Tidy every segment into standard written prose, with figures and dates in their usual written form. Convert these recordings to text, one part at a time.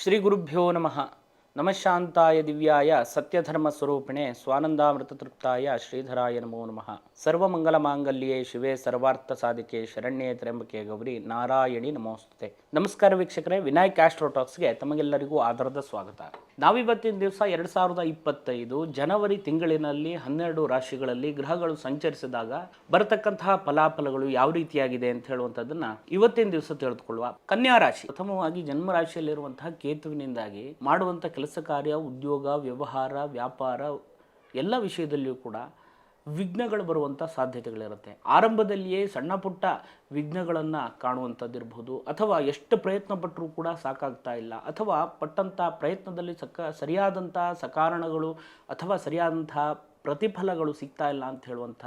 ಶ್ರೀ ಗುರುಭ್ಯೋ ನಮಃ. ನಮಃಶಾಂತಾಯ ದಿವ್ಯಾಯ ಸತ್ಯಧರ್ಮ ಸ್ವರೂಪಿಣೆ ಸ್ವಾನಂದಾಮೃತ ತೃಪ್ತಾಯ ಶ್ರೀಧರಾಯ ನಮೋ ನಮಃ. ಸರ್ವಮಂಗಲ ಮಾಂಗಲ್ಯೆ ಶಿವೆ ಸರ್ವಾರ್ಥ ಸಾಧಿಕೆ ಶರಣ್ಯೇ ತ್ರ್ಯಂಬಕೆ ಗೌರಿ ನಾರಾಯಣಿ ನಮೋಸ್ತುತೆ. ನಮಸ್ಕಾರ ವೀಕ್ಷಕರೇ, ವಿನಾಯಕ್ ಆಸ್ಟ್ರೋಟಾಕ್ಸ್ಗೆ ತಮಗೆಲ್ಲರಿಗೂ ಆಧಾರದ ಸ್ವಾಗತ. ನಾವಿವತ್ತಿನ ದಿವಸ 2025 ಜನವರಿ ತಿಂಗಳಿನಲ್ಲಿ 12 ರಾಶಿಗಳಲ್ಲಿ ಗ್ರಹಗಳು ಸಂಚರಿಸಿದಾಗ ಬರತಕ್ಕಂತಹ ಫಲಾಫಲಗಳು ಯಾವ ರೀತಿಯಾಗಿದೆ ಅಂತ ಹೇಳುವಂಥದ್ದನ್ನ ಇವತ್ತಿನ ದಿವಸ ತಿಳಿದುಕೊಳ್ಳುವ. ಕನ್ಯಾ ರಾಶಿ ಪ್ರಥಮವಾಗಿ ಜನ್ಮ ರಾಶಿಯಲ್ಲಿರುವಂತಹ ಕೇತುವಿನಿಂದಾಗಿ ಮಾಡುವಂಥ ಕೆಲಸ ಕಾರ್ಯ, ಉದ್ಯೋಗ, ವ್ಯವಹಾರ, ವ್ಯಾಪಾರ ಎಲ್ಲ ವಿಷಯದಲ್ಲಿಯೂ ಕೂಡ ವಿಘ್ನಗಳು ಬರುವಂಥ ಸಾಧ್ಯತೆಗಳಿರುತ್ತೆ. ಆರಂಭದಲ್ಲಿಯೇ ಸಣ್ಣ ಪುಟ್ಟ ವಿಘ್ನಗಳನ್ನು ಕಾಣುವಂಥದ್ದಿರ್ಬೋದು, ಅಥವಾ ಎಷ್ಟು ಪ್ರಯತ್ನ ಪಟ್ಟರೂ ಕೂಡ ಸಾಕಾಗ್ತಾ ಇಲ್ಲ, ಅಥವಾ ಪಟ್ಟಂಥ ಪ್ರಯತ್ನದಲ್ಲಿ ಸರಿಯಾದಂಥ ಸಕಾರಣಗಳು ಅಥವಾ ಸರಿಯಾದಂಥ ಪ್ರತಿಫಲಗಳು ಸಿಗ್ತಾ ಇಲ್ಲ ಅಂತ ಹೇಳುವಂಥ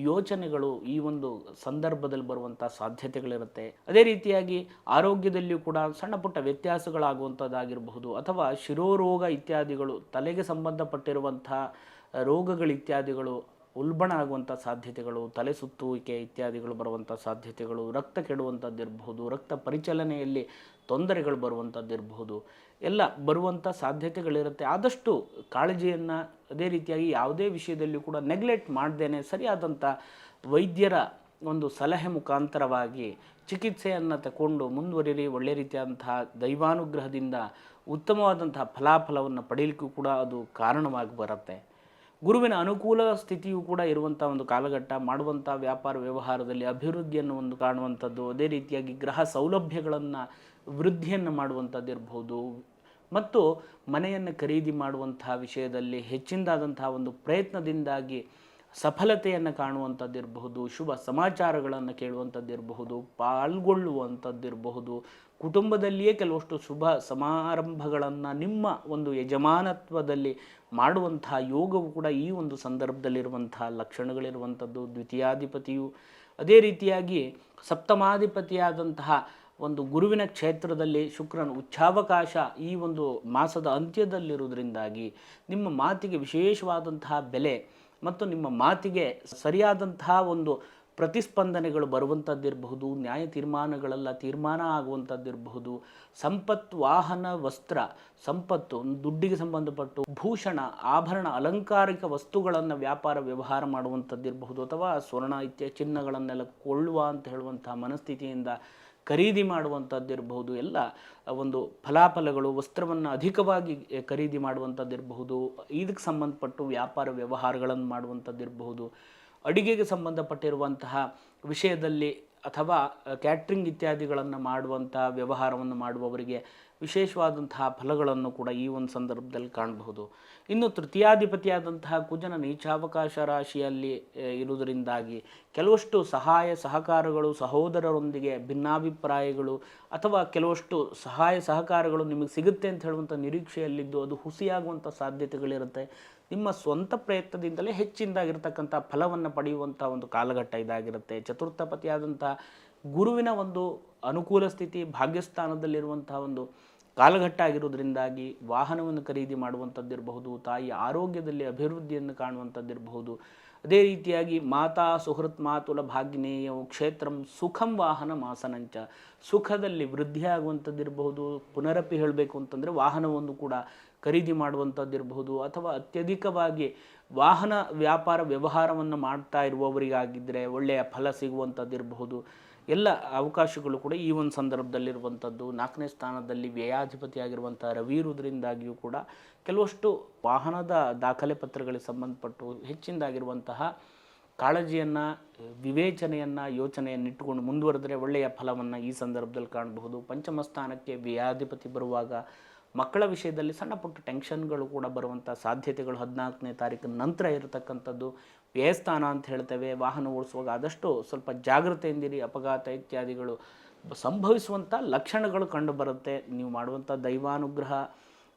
ಯೋಚನೆಗಳು ಈ ಒಂದು ಸಂದರ್ಭದಲ್ಲಿ ಬರುವಂಥ ಸಾಧ್ಯತೆಗಳಿರುತ್ತೆ. ಅದೇ ರೀತಿಯಾಗಿ ಆರೋಗ್ಯದಲ್ಲಿಯೂ ಕೂಡ ಸಣ್ಣ ಪುಟ್ಟ ವ್ಯತ್ಯಾಸಗಳಾಗುವಂಥದ್ದಾಗಿರಬಹುದು, ಅಥವಾ ಶಿರೋರೋಗ ಇತ್ಯಾದಿಗಳು, ತಲೆಗೆ ಸಂಬಂಧಪಟ್ಟಿರುವಂಥ ರೋಗಗಳಿತ್ಯಾದಿಗಳು ಉಲ್ಬಣ ಆಗುವಂಥ ಸಾಧ್ಯತೆಗಳು, ತಲೆ ಸುತ್ತುವಿಕೆ ಇತ್ಯಾದಿಗಳು ಬರುವಂಥ ಸಾಧ್ಯತೆಗಳು, ರಕ್ತ ಕೆಡುವಂಥದ್ದಿರಬಹುದು, ರಕ್ತ ಪರಿಚಲನೆಯಲ್ಲಿ ತೊಂದರೆಗಳು ಬರುವಂಥದ್ದಿರಬಹುದು, ಎಲ್ಲ ಬರುವಂಥ ಸಾಧ್ಯತೆಗಳಿರುತ್ತೆ. ಆದಷ್ಟು ಕಾಳಜಿಯನ್ನು, ಅದೇ ರೀತಿಯಾಗಿ ಯಾವುದೇ ವಿಷಯದಲ್ಲಿಯೂ ಕೂಡ ನೆಗ್ಲೆಕ್ಟ್ ಮಾಡದೇನೆ ಸರಿಯಾದಂಥ ವೈದ್ಯರ ಒಂದು ಸಲಹೆ ಮುಖಾಂತರವಾಗಿ ಚಿಕಿತ್ಸೆಯನ್ನು ತಗೊಂಡು ಮುಂದುವರಿರಿ. ಒಳ್ಳೆ ರೀತಿಯಾದಂತಹ ದೈವಾನುಗ್ರಹದಿಂದ ಉತ್ತಮವಾದಂತಹ ಫಲಾಫಲವನ್ನು ಪಡೆಯಲಿಕ್ಕೂ ಕೂಡ ಅದು ಕಾರಣವಾಗಿ ಬರುತ್ತೆ. ಗುರುವಿನ ಅನುಕೂಲ ಸ್ಥಿತಿಯೂ ಕೂಡ ಇರುವಂಥ ಒಂದು ಕಾಲಘಟ್ಟ. ಮಾಡುವಂಥ ವ್ಯಾಪಾರ ವ್ಯವಹಾರದಲ್ಲಿ ಅಭಿವೃದ್ಧಿಯನ್ನು ಒಂದು ಕಾಣುವಂಥದ್ದು, ಅದೇ ರೀತಿಯಾಗಿ ಗ್ರಹ ಸೌಲಭ್ಯಗಳನ್ನು ವೃದ್ಧಿಯನ್ನು ಮಾಡುವಂಥದ್ದಿರ್ಬೋದು, ಮತ್ತು ಮನೆಯನ್ನು ಖರೀದಿ ಮಾಡುವಂಥ ವಿಷಯದಲ್ಲಿ ಹೆಚ್ಚಿನದಾದಂತಹ ಒಂದು ಪ್ರಯತ್ನದಿಂದಾಗಿ ಸಫಲತೆಯನ್ನು ಕಾಣುವಂಥದ್ದಿರಬಹುದು, ಶುಭ ಸಮಾಚಾರಗಳನ್ನು ಕೇಳುವಂಥದ್ದಿರಬಹುದು, ಪಾಲ್ಗೊಳ್ಳುವಂಥದ್ದಿರಬಹುದು, ಕುಟುಂಬದಲ್ಲಿಯೇ ಕೆಲವಷ್ಟು ಶುಭ ಸಮಾರಂಭಗಳನ್ನು ನಿಮ್ಮ ಒಂದು ಯಜಮಾನತ್ವದಲ್ಲಿ ಮಾಡುವಂತಹ ಯೋಗವು ಕೂಡ ಈ ಒಂದು ಸಂದರ್ಭದಲ್ಲಿರುವಂತಹ ಲಕ್ಷಣಗಳಿರುವಂಥದ್ದು. ದ್ವಿತೀಯಾಧಿಪತಿಯು, ಅದೇ ರೀತಿಯಾಗಿ ಸಪ್ತಮಾಧಿಪತಿಯಾದಂತಹ ಒಂದು ಗುರುವಿನ ಕ್ಷೇತ್ರದಲ್ಲಿ ಶುಕ್ರನ ಉಚ್ಚಾವಕಾಶ ಈ ಒಂದು ಮಾಸದ ಅಂತ್ಯದಲ್ಲಿರುವುದರಿಂದಾಗಿ ನಿಮ್ಮ ಮಾತಿಗೆ ವಿಶೇಷವಾದಂತಹ ಬೆಲೆ ಮತ್ತು ನಿಮ್ಮ ಮಾತಿಗೆ ಸರಿಯಾದಂತಹ ಒಂದು ಪ್ರತಿಸ್ಪಂದನೆಗಳು ಬರುವಂಥದ್ದಿರಬಹುದು, ನ್ಯಾಯ ತೀರ್ಮಾನಗಳೆಲ್ಲ ತೀರ್ಮಾನ ಆಗುವಂಥದ್ದಿರಬಹುದು, ಸಂಪತ್ತು, ವಾಹನ, ವಸ್ತ್ರ, ಸಂಪತ್ತು, ದುಡ್ಡಿಗೆ ಸಂಬಂಧಪಟ್ಟು ಭೂಷಣ, ಆಭರಣ, ಅಲಂಕಾರಿಕ ವಸ್ತುಗಳನ್ನು ವ್ಯಾಪಾರ ವ್ಯವಹಾರ ಮಾಡುವಂಥದ್ದಿರಬಹುದು, ಅಥವಾ ಸ್ವರ್ಣ ಚಿನ್ನಗಳನ್ನೆಲ್ಲ ಕೊಳ್ಳುವ ಅಂತ ಹೇಳುವಂಥ ಮನಸ್ಥಿತಿಯಿಂದ ಖರೀದಿ ಮಾಡುವಂಥದ್ದಿರಬಹುದು. ಎಲ್ಲ ಒಂದು ಫಲಾಫಲಗಳು, ವಸ್ತ್ರವನ್ನು ಅಧಿಕವಾಗಿ ಖರೀದಿ ಮಾಡುವಂಥದ್ದಿರಬಹುದು, ಇದಕ್ಕೆ ಸಂಬಂಧಪಟ್ಟು ವ್ಯಾಪಾರ ವ್ಯವಹಾರಗಳನ್ನು ಮಾಡುವಂಥದ್ದಿರಬಹುದು, ಅಡಿಗೆಗೆ ಸಂಬಂಧಪಟ್ಟಿರುವಂತಹ ವಿಷಯದಲ್ಲಿ ಅಥವಾ ಕ್ಯಾಟ್ರಿಂಗ್ ಇತ್ಯಾದಿಗಳನ್ನು ಮಾಡುವಂಥ ವ್ಯವಹಾರವನ್ನು ಮಾಡುವವರಿಗೆ ವಿಶೇಷವಾದಂತಹ ಫಲಗಳನ್ನು ಕೂಡ ಈ ಒಂದು ಸಂದರ್ಭದಲ್ಲಿ ಕಾಣಬಹುದು. ಇನ್ನು ತೃತೀಯಾಧಿಪತಿಯಾದಂತಹ ಕುಜನ ನೀಚಾವಕಾಶ ರಾಶಿಯಲ್ಲಿ ಇರುವುದರಿಂದಾಗಿ ಕೆಲವಷ್ಟು ಸಹಾಯ ಸಹಕಾರಗಳು, ಸಹೋದರರೊಂದಿಗೆ ಭಿನ್ನಾಭಿಪ್ರಾಯಗಳು, ಅಥವಾ ಕೆಲವಷ್ಟು ಸಹಾಯ ಸಹಕಾರಗಳು ನಿಮಗೆ ಸಿಗುತ್ತೆ ಅಂತ ಹೇಳುವಂಥ ನಿರೀಕ್ಷೆಯಲ್ಲಿದ್ದು ಅದು ಹುಸಿಯಾಗುವಂಥ ಸಾಧ್ಯತೆಗಳಿರುತ್ತೆ. ನಿಮ್ಮ ಸ್ವಂತ ಪ್ರಯತ್ನದಿಂದಲೇ ಹೆಚ್ಚಿನದಾಗಿರ್ತಕ್ಕಂಥ ಫಲವನ್ನು ಪಡೆಯುವಂಥ ಒಂದು ಕಾಲಘಟ್ಟ ಇದಾಗಿರುತ್ತೆ. ಚತುರ್ಥಪತಿಯಾದಂಥ ಗುರುವಿನ ಒಂದು ಅನುಕೂಲ ಸ್ಥಿತಿ ಭಾಗ್ಯಸ್ಥಾನದಲ್ಲಿರುವಂತಹ ಒಂದು ಕಾಲಘಟ್ಟ ಆಗಿರೋದ್ರಿಂದಾಗಿ ವಾಹನವನ್ನು ಖರೀದಿ ಮಾಡುವಂಥದ್ದಿರಬಹುದು, ತಾಯಿಯ ಆರೋಗ್ಯದಲ್ಲಿ ಅಭಿವೃದ್ಧಿಯನ್ನು ಕಾಣುವಂಥದ್ದಿರಬಹುದು, ಅದೇ ರೀತಿಯಾಗಿ ಮಾತಾ ಸುಹೃತ್ ಮಾತುಲ ಭಾಗ್ನೇಯವು ಕ್ಷೇತ್ರಂ ಸುಖಂ ವಾಹನ ಮಾಸನಂಚ, ಸುಖದಲ್ಲಿ ವೃದ್ಧಿಯಾಗುವಂಥದ್ದಿರಬಹುದು. ಪುನರಪಿ ಹೇಳಬೇಕು ಅಂತಂದರೆ ವಾಹನವನ್ನು ಕೂಡ ಖರೀದಿ ಮಾಡುವಂಥದ್ದಿರಬಹುದು, ಅಥವಾ ಅತ್ಯಧಿಕವಾಗಿ ವಾಹನ ವ್ಯಾಪಾರ ವ್ಯವಹಾರವನ್ನು ಮಾಡ್ತಾ ಇರುವವರಿಗಾಗಿದ್ದರೆ ಒಳ್ಳೆಯ ಫಲ ಸಿಗುವಂಥದ್ದಿರಬಹುದು. ಎಲ್ಲ ಅವಕಾಶಗಳು ಕೂಡ ಈ ಒಂದು ಸಂದರ್ಭದಲ್ಲಿರುವಂಥದ್ದು. 4ನೇ ಸ್ಥಾನದಲ್ಲಿ ವ್ಯಯಾಧಿಪತಿಯಾಗಿರುವಂಥ ರವಿ ಇರುವುದರಿಂದಾಗಿಯೂ ಕೂಡ ಕೆಲವಷ್ಟು ವಾಹನದ ದಾಖಲೆ ಪತ್ರಗಳಿಗೆ ಸಂಬಂಧಪಟ್ಟು ಹೆಚ್ಚಿನದಾಗಿರುವಂತಹ ಕಾಳಜಿಯನ್ನು, ವಿವೇಚನೆಯನ್ನು, ಯೋಚನೆಯನ್ನು ಇಟ್ಟುಕೊಂಡು ಮುಂದುವರೆದರೆ ಒಳ್ಳೆಯ ಫಲವನ್ನು ಈ ಸಂದರ್ಭದಲ್ಲಿ ಕಾಣಬಹುದು. ಪಂಚಮ ಸ್ಥಾನಕ್ಕೆ ವ್ಯಯಾಧಿಪತಿ ಬರುವಾಗ ಮಕ್ಕಳ ವಿಷಯದಲ್ಲಿ ಸಣ್ಣ ಪುಟ್ಟ ಟೆನ್ಷನ್ಗಳು ಕೂಡ ಬರುವಂಥ ಸಾಧ್ಯತೆಗಳು 14ನೇ ತಾರೀಕಿನ ನಂತರ ಇರತಕ್ಕಂಥದ್ದು. ವ್ಯಯಸ್ಥಾನ ಅಂತ ಹೇಳ್ತೇವೆ. ವಾಹನ ಓಡಿಸುವಾಗ ಆದಷ್ಟು ಸ್ವಲ್ಪ ಜಾಗೃತೆಯಿಂದಿರಿ. ಅಪಘಾತ ಇತ್ಯಾದಿಗಳು ಸಂಭವಿಸುವಂಥ ಲಕ್ಷಣಗಳು ಕಂಡುಬರುತ್ತೆ. ನೀವು ಮಾಡುವಂಥ ದೈವಾನುಗ್ರಹ,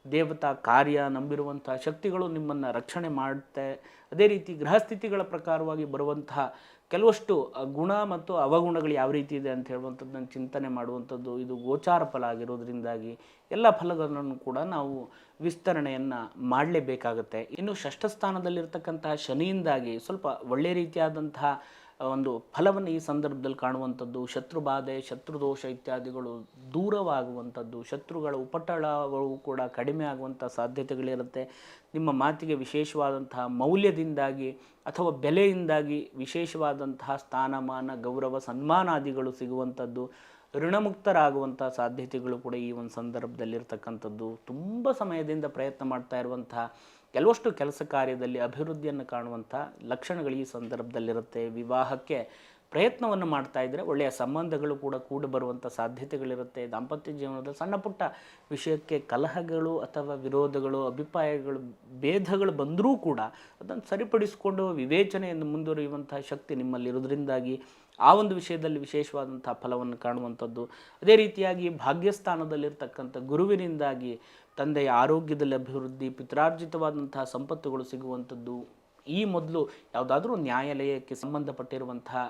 ದೇವತಾ ಕಾರ್ಯ, ನಂಬಿರುವಂಥ ಶಕ್ತಿಗಳು ನಿಮ್ಮನ್ನು ರಕ್ಷಣೆ ಮಾಡುತ್ತೆ. ಅದೇ ರೀತಿ ಗೃಹಸ್ಥಿತಿಗಳ ಪ್ರಕಾರವಾಗಿ ಬರುವಂತಹ ಕೆಲವಷ್ಟು ಗುಣ ಮತ್ತು ಅವಗುಣಗಳು ಯಾವ ರೀತಿ ಇದೆ ಅಂತ ಹೇಳುವಂಥದ್ದನ್ನು ಚಿಂತನೆ ಮಾಡುವಂಥದ್ದು ಇದು ಗೋಚಾರ ಫಲ ಆಗಿರೋದ್ರಿಂದಾಗಿ ಎಲ್ಲ ಫಲಗಳನ್ನು ಕೂಡ ನಾವು ವಿಸ್ತರಣೆಯನ್ನು ಮಾಡಲೇಬೇಕಾಗುತ್ತೆ. ಇನ್ನು ಷಷ್ಠ ಸ್ಥಾನದಲ್ಲಿರ್ತಕ್ಕಂತಹ ಶನಿಯಿಂದಾಗಿ ಸ್ವಲ್ಪ ಒಳ್ಳೆ ರೀತಿಯಾದಂತಹ ಒಂದು ಫಲವನ್ನು ಈ ಸಂದರ್ಭದಲ್ಲಿ ಕಾಣುವಂಥದ್ದು, ಶತ್ರು ಬಾಧೆ, ಶತ್ರುದೋಷ ಇತ್ಯಾದಿಗಳು ದೂರವಾಗುವಂಥದ್ದು, ಶತ್ರುಗಳ ಉಪಟಳಗಳು ಕೂಡ ಕಡಿಮೆ ಆಗುವಂಥ ಸಾಧ್ಯತೆಗಳಿರುತ್ತೆ. ನಿಮ್ಮ ಮಾತಿಗೆ ವಿಶೇಷವಾದಂತಹ ಮೌಲ್ಯದಿಂದಾಗಿ ಅಥವಾ ಬೆಲೆಯಿಂದಾಗಿ ವಿಶೇಷವಾದಂತಹ ಸ್ಥಾನಮಾನ, ಗೌರವ, ಸನ್ಮಾನಾದಿಗಳು ಸಿಗುವಂಥದ್ದು, ಋಣಮುಕ್ತರಾಗುವಂಥ ಸಾಧ್ಯತೆಗಳು ಕೂಡ ಈ ಒಂದು ಸಂದರ್ಭದಲ್ಲಿರ್ತಕ್ಕಂಥದ್ದು. ತುಂಬ ಸಮಯದಿಂದ ಪ್ರಯತ್ನ ಮಾಡ್ತಾ ಇರುವಂತಹ ಕೆಲವಷ್ಟು ಕೆಲಸ ಕಾರ್ಯದಲ್ಲಿ ಅಭಿವೃದ್ಧಿಯನ್ನು ಕಾಣುವಂಥ ಲಕ್ಷಣಗಳು ಈ ಸಂದರ್ಭದಲ್ಲಿರುತ್ತೆ. ವಿವಾಹಕ್ಕೆ ಪ್ರಯತ್ನವನ್ನು ಮಾಡ್ತಾ ಇದ್ದರೆ ಒಳ್ಳೆಯ ಸಂಬಂಧಗಳು ಕೂಡ ಬರುವಂಥ ಸಾಧ್ಯತೆಗಳಿರುತ್ತೆ. ದಾಂಪತ್ಯ ಜೀವನದಲ್ಲಿ ಸಣ್ಣ ಪುಟ್ಟ ವಿಷಯಕ್ಕೆ ಕಲಹಗಳು ಅಥವಾ ವಿರೋಧಗಳು, ಅಭಿಪ್ರಾಯಗಳು, ಭೇದಗಳು ಬಂದರೂ ಕೂಡ ಅದನ್ನು ಸರಿಪಡಿಸಿಕೊಂಡು ವಿವೇಚನೆಯನ್ನು ಮುಂದುವರಿಯುವಂತಹ ಶಕ್ತಿ ನಿಮ್ಮಲ್ಲಿರೋದ್ರಿಂದಾಗಿ ಆ ಒಂದು ವಿಷಯದಲ್ಲಿ ವಿಶೇಷವಾದಂಥ ಫಲವನ್ನು ಕಾಣುವಂಥದ್ದು. ಅದೇ ರೀತಿಯಾಗಿ ಭಾಗ್ಯಸ್ಥಾನದಲ್ಲಿರ್ತಕ್ಕಂಥ ಗುರುವಿನಿಂದಾಗಿ ತಂದೆಯ ಆರೋಗ್ಯದಲ್ಲಿ ಅಭಿವೃದ್ಧಿ, ಪಿತ್ರಾರ್ಜಿತವಾದಂತಹ ಸಂಪತ್ತುಗಳು ಸಿಗುವಂಥದ್ದು. ಈ ಮೊದಲು ಯಾವುದಾದ್ರೂ ನ್ಯಾಯಾಲಯಕ್ಕೆ ಸಂಬಂಧಪಟ್ಟಿರುವಂತಹ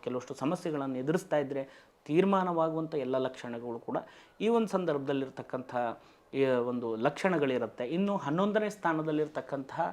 ಕೆಲವಷ್ಟು ಸಮಸ್ಯೆಗಳನ್ನು ಎದುರಿಸ್ತಾ ಇದ್ದರೆ ತೀರ್ಮಾನವಾಗುವಂಥ ಎಲ್ಲ ಲಕ್ಷಣಗಳು ಕೂಡ ಈ ಒಂದು ಸಂದರ್ಭದಲ್ಲಿರ್ತಕ್ಕಂಥ ಒಂದು ಲಕ್ಷಣಗಳಿರುತ್ತೆ. ಇನ್ನು 11ನೇ ಸ್ಥಾನದಲ್ಲಿರ್ತಕ್ಕಂತಹ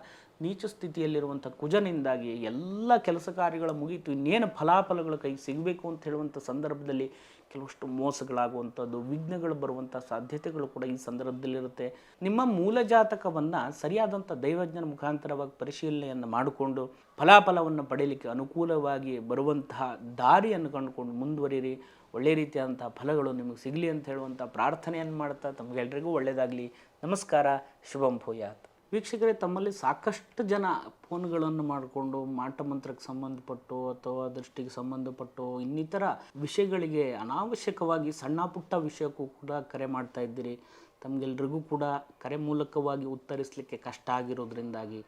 ನೀಚ ಸ್ಥಿತಿಯಲ್ಲಿರುವಂಥ ಕುಜನಿಂದಾಗಿ ಎಲ್ಲ ಕೆಲಸ ಕಾರ್ಯಗಳ ಮುಗಿಯಿತು, ಇನ್ನೇನು ಫಲಾಫಲಗಳು ಕೈ ಸಿಗಬೇಕು ಅಂತ ಹೇಳುವಂಥ ಸಂದರ್ಭದಲ್ಲಿ ಕೆಲವಷ್ಟು ಮೋಸಗಳಾಗುವಂಥದ್ದು, ವಿಘ್ನಗಳು ಬರುವಂಥ ಸಾಧ್ಯತೆಗಳು ಕೂಡ ಈ ಸಂದರ್ಭದಲ್ಲಿರುತ್ತೆ. ನಿಮ್ಮ ಮೂಲ ಜಾತಕವನ್ನು ಸರಿಯಾದಂಥ ದೈವಜ್ಞನ ಮುಖಾಂತರವಾಗಿ ಪರಿಶೀಲನೆಯನ್ನು ಮಾಡಿಕೊಂಡು ಫಲಾಫಲವನ್ನು ಪಡೆಯಲಿಕ್ಕೆ ಅನುಕೂಲವಾಗಿ ಬರುವಂತಹ ದಾರಿಯನ್ನು ಕಂಡುಕೊಂಡು ಮುಂದುವರಿಯಿರಿ. ಒಳ್ಳೆ ರೀತಿಯಾದಂಥ ಫಲಗಳು ನಿಮಗೆ ಸಿಗಲಿ ಅಂತ ಹೇಳುವಂಥ ಪ್ರಾರ್ಥನೆಯನ್ನು ಮಾಡ್ತಾ ತಮಗೆಲ್ಲರಿಗೂ ಒಳ್ಳೆಯದಾಗಲಿ. ನಮಸ್ಕಾರ. ಶುಭಂ ಭೂಯಾತ್. ವೀಕ್ಷಕರೇ, ತಮ್ಮಲ್ಲಿ ಸಾಕಷ್ಟು ಜನ ಫೋನ್ಗಳನ್ನು ಮಾಡಿಕೊಂಡು ಮಾಟಮಂತ್ರಕ್ಕೆ ಸಂಬಂಧಪಟ್ಟು ಅಥವಾ ದೃಷ್ಟಿಗೆ ಸಂಬಂಧಪಟ್ಟು ಇನ್ನಿತರ ವಿಷಯಗಳಿಗೆ ಅನಾವಶ್ಯಕವಾಗಿ ಸಣ್ಣ ಪುಟ್ಟ ವಿಷಯಕ್ಕೂ ಕೂಡ ಕರೆ ಮಾಡ್ತಾ ಇದ್ದೀರಿ. ತಮಗೆಲ್ರಿಗೂ ಕೂಡ ಕರೆ ಮೂಲಕವಾಗಿ ಉತ್ತರಿಸಲಿಕ್ಕೆ ಕಷ್ಟ ಆಗಿರೋದ್ರಿಂದಾಗಿ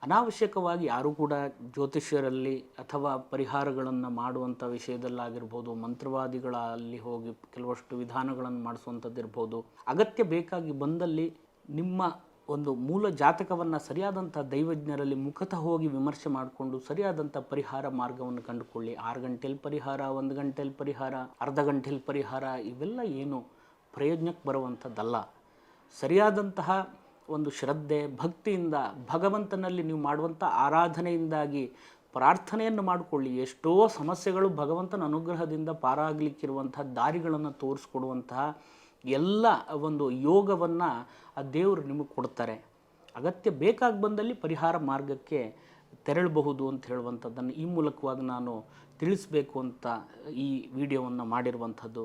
ಅನಾವಶ್ಯಕವಾಗಿ ಯಾರೂ ಕೂಡ ಜ್ಯೋತಿಷ್ಯರಲ್ಲಿ ಅಥವಾ ಪರಿಹಾರಗಳನ್ನು ಮಾಡುವಂಥ ವಿಷಯದಲ್ಲಾಗಿರ್ಬೋದು, ಮಂತ್ರವಾದಿಗಳಲ್ಲಿ ಹೋಗಿ ಕೆಲವಷ್ಟು ವಿಧಾನಗಳನ್ನು ಮಾಡಿಸುವಂಥದ್ದು ಇರ್ಬೋದು, ಅಗತ್ಯ ಬೇಕಾಗಿ ಬಂದಲ್ಲಿ ನಿಮ್ಮ ಒಂದು ಮೂಲ ಜಾತಕವನ್ನು ಸರಿಯಾದಂಥ ದೈವಜ್ಞರಲ್ಲಿ ಮುಖತಃ ಹೋಗಿ ವಿಮರ್ಶೆ ಮಾಡಿಕೊಂಡು ಸರಿಯಾದಂಥ ಪರಿಹಾರ ಮಾರ್ಗವನ್ನು ಕಂಡುಕೊಳ್ಳಿ. 6 ಗಂಟೆಯಲ್ಲಿ ಪರಿಹಾರ, 1 ಗಂಟೆಯಲ್ಲಿ ಪರಿಹಾರ, ಅರ್ಧ ಗಂಟೆಯಲ್ಲಿ ಪರಿಹಾರ, ಇವೆಲ್ಲ ಏನು ಪ್ರಯೋಜನಕ್ಕೆ ಬರುವಂಥದ್ದಲ್ಲ. ಸರಿಯಾದಂತಹ ಒಂದು ಶ್ರದ್ಧೆ, ಭಕ್ತಿಯಿಂದ ಭಗವಂತನಲ್ಲಿ ನೀವು ಮಾಡುವಂಥ ಆರಾಧನೆಯಿಂದಾಗಿ ಪ್ರಾರ್ಥನೆಯನ್ನು ಮಾಡಿಕೊಳ್ಳಿ. ಎಷ್ಟೋ ಸಮಸ್ಯೆಗಳು ಭಗವಂತನ ಅನುಗ್ರಹದಿಂದ ಪಾರಾಗಲಿಕ್ಕಿರುವಂತಹ ದಾರಿಗಳನ್ನು ತೋರಿಸ್ಕೊಡುವಂತಹ ಎಲ್ಲ ಒಂದು ಯೋಗವನ್ನು ಆ ದೇವರು ನಿಮಗೆ ಕೊಡ್ತಾರೆ. ಅಗತ್ಯ ಬೇಕಾಗಿ ಬಂದಲ್ಲಿ ಪರಿಹಾರ ಮಾರ್ಗಕ್ಕೆ ತೆರಳಬಹುದು ಅಂತ ಹೇಳುವಂಥದ್ದನ್ನು ಈ ಮೂಲಕವಾಗಿ ನಾನು ತಿಳಿಸಬೇಕು ಅಂತ ಈ ವಿಡಿಯೋವನ್ನು ಮಾಡಿರುವಂಥದ್ದು.